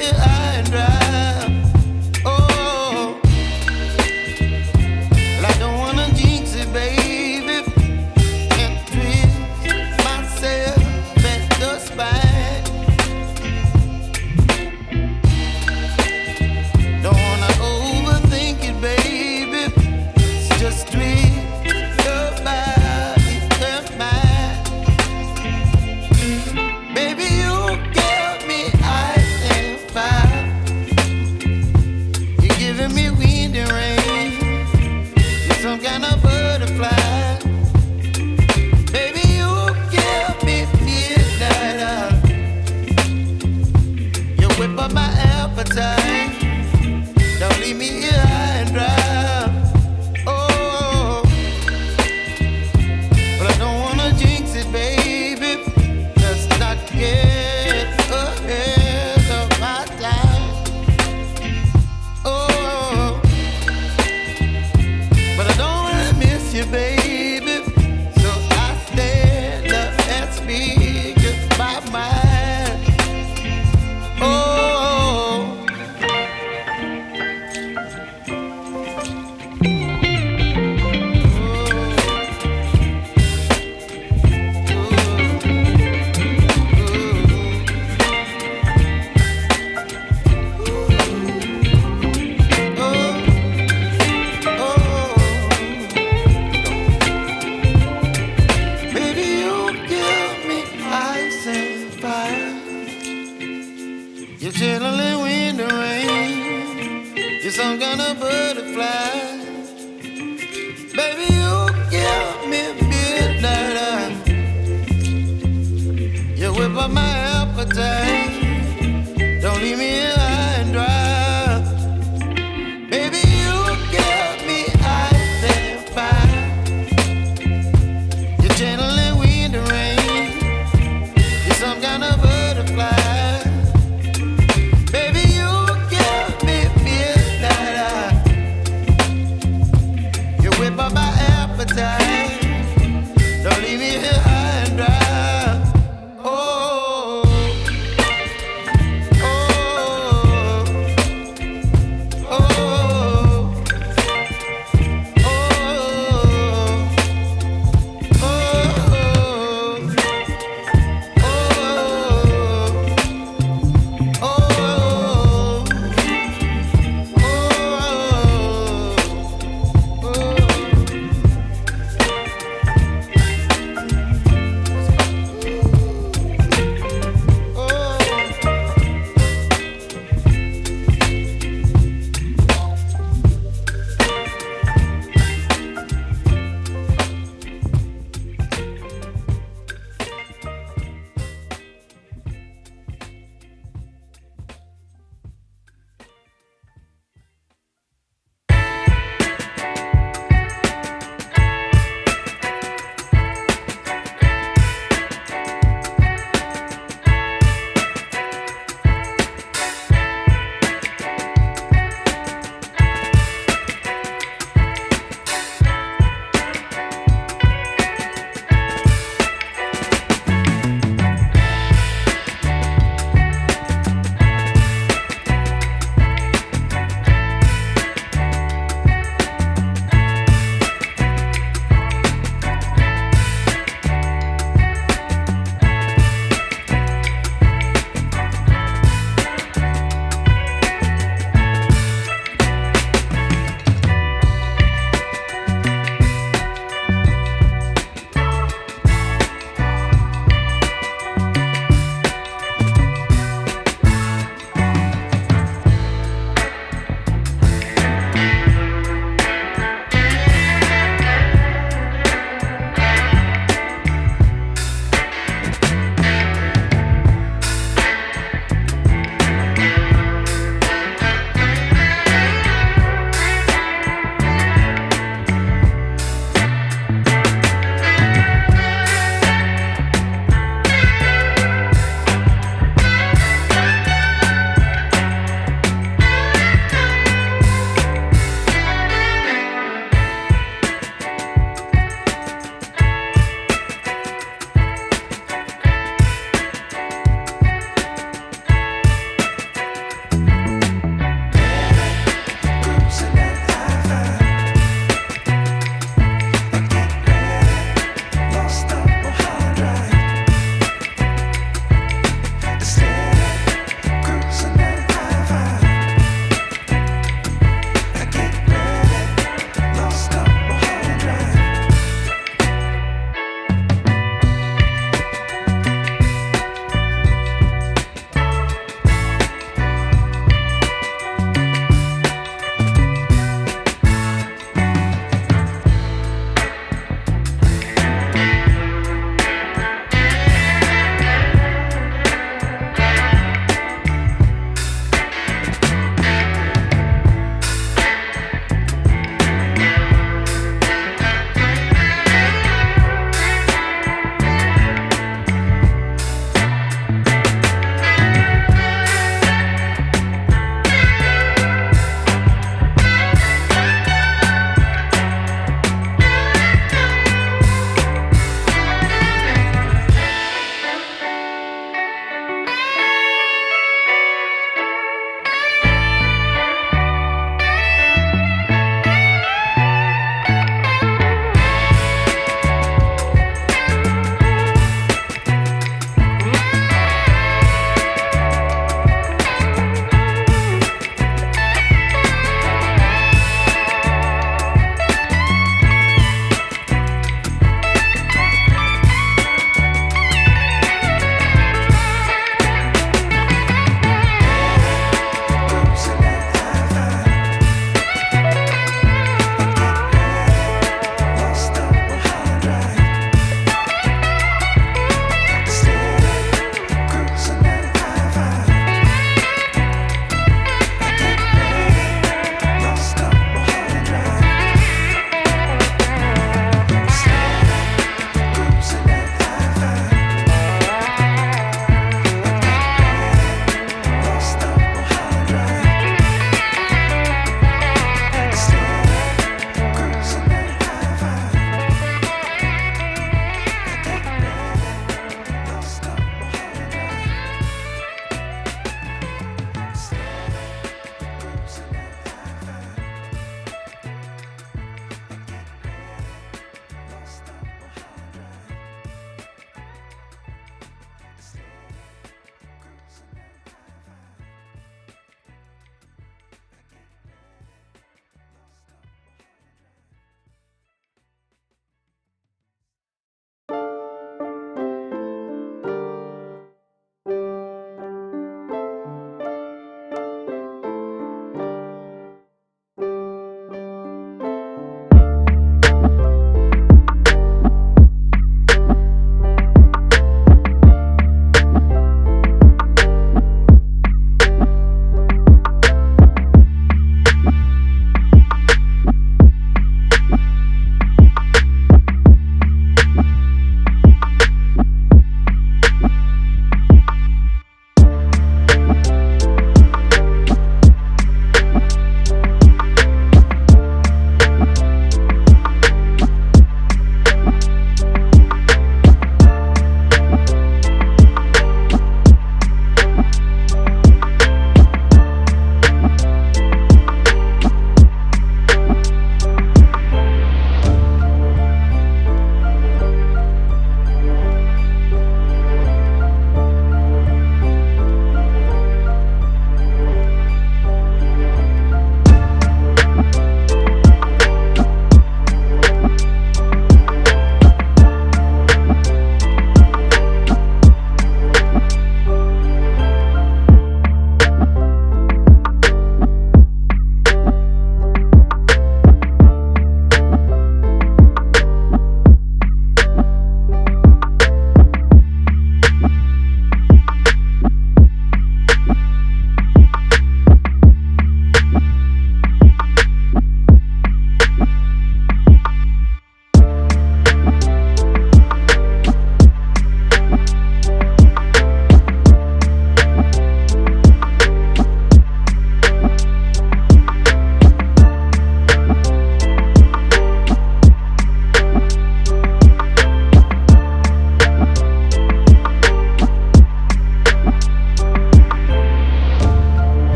here high and dry. Oh, well, I don't wanna jinx it, baby, and twist myself at the spine. Don't wanna overthink it, baby. It's just twist your body and mine. Baby, you give me ice and fire. You're giving me wind and rain. You're some kind of butterfly. Baby, you give me midnight. You whip up my appetite. Don't leave me here high and dry. Oh, but I don't wanna jinx it, baby. Let's not get ahead of my time. Oh, but I don't wanna miss you, baby. So I stand up and speak my mind. Oh. Baby, you give me ice and fire. You're chilling wind and rain. You're some kind of butterfly. Baby, you give me midnight. You whip up my appetite.